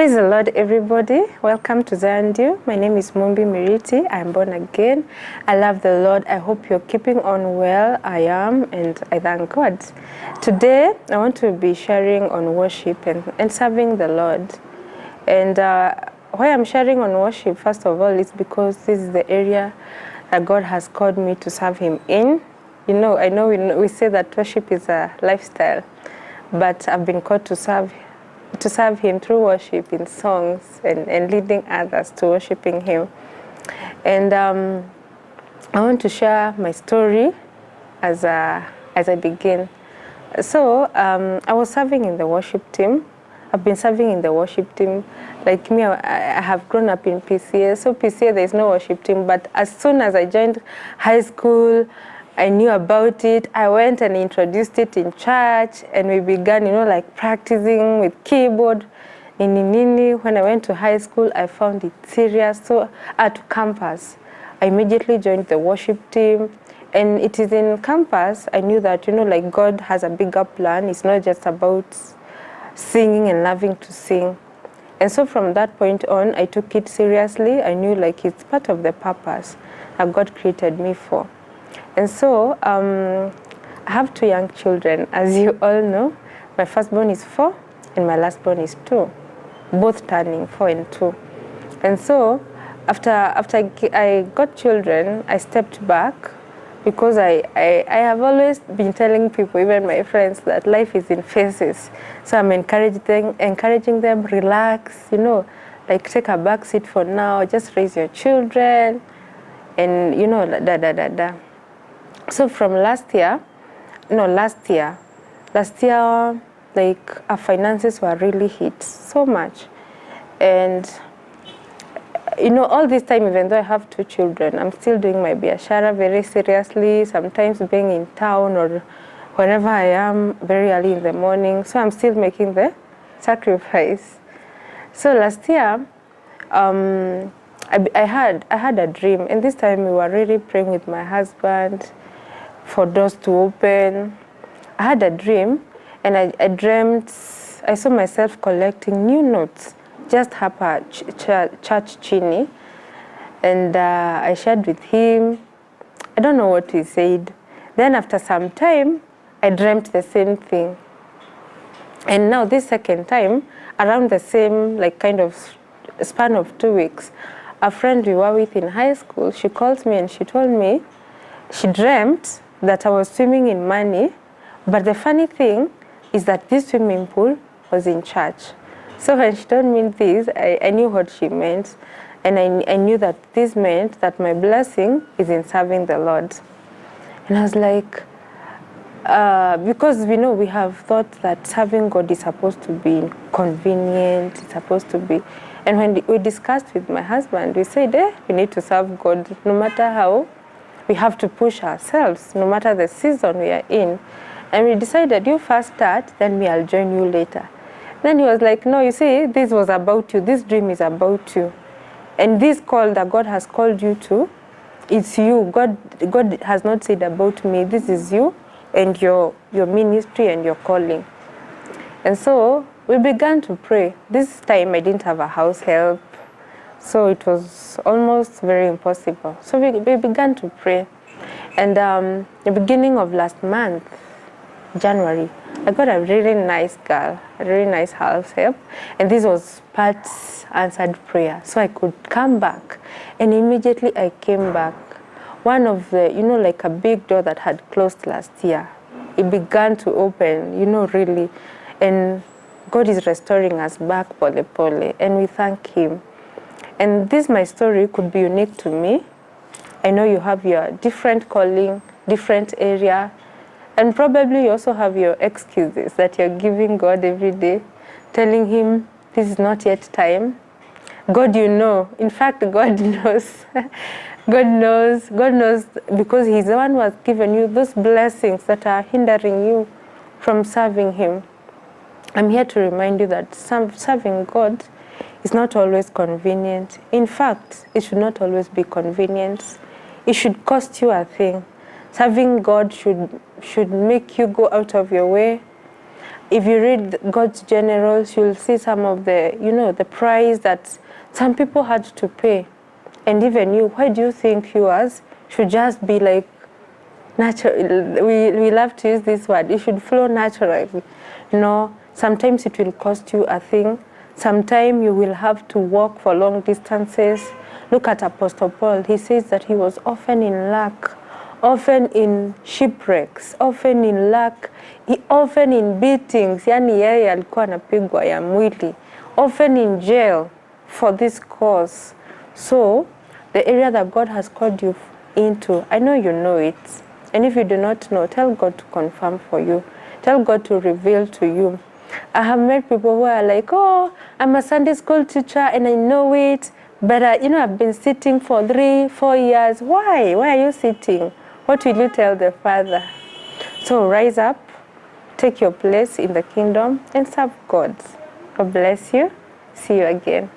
Praise the Lord, everybody. Welcome to Zion Dew. My name is Mumbi Miriti. I'm born again. I love the Lord. I hope you're keeping on well. I am, and I thank God. Today, I want to be sharing on worship and serving the Lord. And why I'm sharing on worship, first of all, is because this is the area that God has called me to serve Him in. I know we say that worship is a lifestyle, but I've been called to serve Him through worship in songs and leading others to worshiping Him. And I want to share my story as I begin. So I was serving in the worship team. I've been serving in the worship team. Like me, I have grown up in PCA. So PCA, there's no worship team. But as soon as I joined high school, I knew about it. I went and introduced it in church, and we began, like practicing with keyboard. When I went to high school, I found it serious. So at campus, I immediately joined the worship team. And it is in campus, I knew that, like God has a bigger plan. It's not just about singing and loving to sing. And so from that point on, I took it seriously. I knew like it's part of the purpose that God created me for. And so I have 2 young children, as you all know. My firstborn is 4 and my lastborn is 2, both turning 4 and 2. And so after I got children, I stepped back because I have always been telling people, even my friends, that life is in phases. So I'm encouraging them, relax, like take a back seat for now, just raise your children, and So from last year, like our finances were really hit so much. And, all this time, even though I have 2 children, I'm still doing my biashara very seriously, sometimes being in town or wherever I am very early in the morning. So I'm still making the sacrifice. So last year, I had a dream, and this time we were really praying with my husband for doors to open. I had a dream, and I dreamt, I saw myself collecting new notes, just hapa church chini, and I shared with him. I don't know what he said. Then after some time, I dreamt the same thing. And now this second time, around the same like kind of span of 2 weeks, a friend we were with in high school, she called me and she told me she dreamt that I was swimming in money, but the funny thing is that this swimming pool was in church. So when she told me this, I knew what she meant, and I knew that this meant that my blessing is in serving the Lord. And I was like, because we have thought that serving God is supposed to be convenient, it's supposed to be, and when we discussed with my husband, we said, we need to serve God no matter how. We have to push ourselves, no matter the season we are in. And we decided, you first start, then I'll join you later. Then he was like, no, you see, this was about you. This dream is about you. And this call that God has called you to, it's you. God has not said about me. This is you and your ministry and your calling. And so we began to pray. This time I didn't have a house help, so it was almost very impossible. So we began to pray. And the beginning of last month, January, I got a really nice girl, a really nice house help. And this was part answered prayer. So I could come back. And immediately I came back. One of the, like a big door that had closed last year, it began to open, really. And God is restoring us back, pole pole. And we thank Him. And this, my story, could be unique to me. I know you have your different calling, different area, and probably you also have your excuses that you're giving God every day, telling Him, this is not yet time. God, in fact, God knows. God knows because He's the one who has given you those blessings that are hindering you from serving Him. I'm here to remind you that serving God is not always convenient. In fact, it should not always be convenient. It should cost you a thing. Serving God should make you go out of your way. if you read God's Generals, you'll see some of the, the price that some people had to pay. And even you, why do you think yours should just be like natural? We love to use this word. It should flow naturally. Sometimes it will cost you a thing. Sometimes you will have to walk for long distances. Look at Apostle Paul. He says that he was often in lack, often in shipwrecks, often in lack, often in beatings. Yani yeye alikuwa anapigwa ya mwili. Often in jail for this cause. So, the area that God has called you into, I know you know it. And if you do not know, tell God to confirm for you. Tell God to reveal to you. I have met people who are like, oh, I'm a Sunday school teacher and I know it. But, I've been sitting for 3-4 years. Why? Why are you sitting? What will you tell the Father? So rise up, take your place in the kingdom and serve God. God bless you. See you again.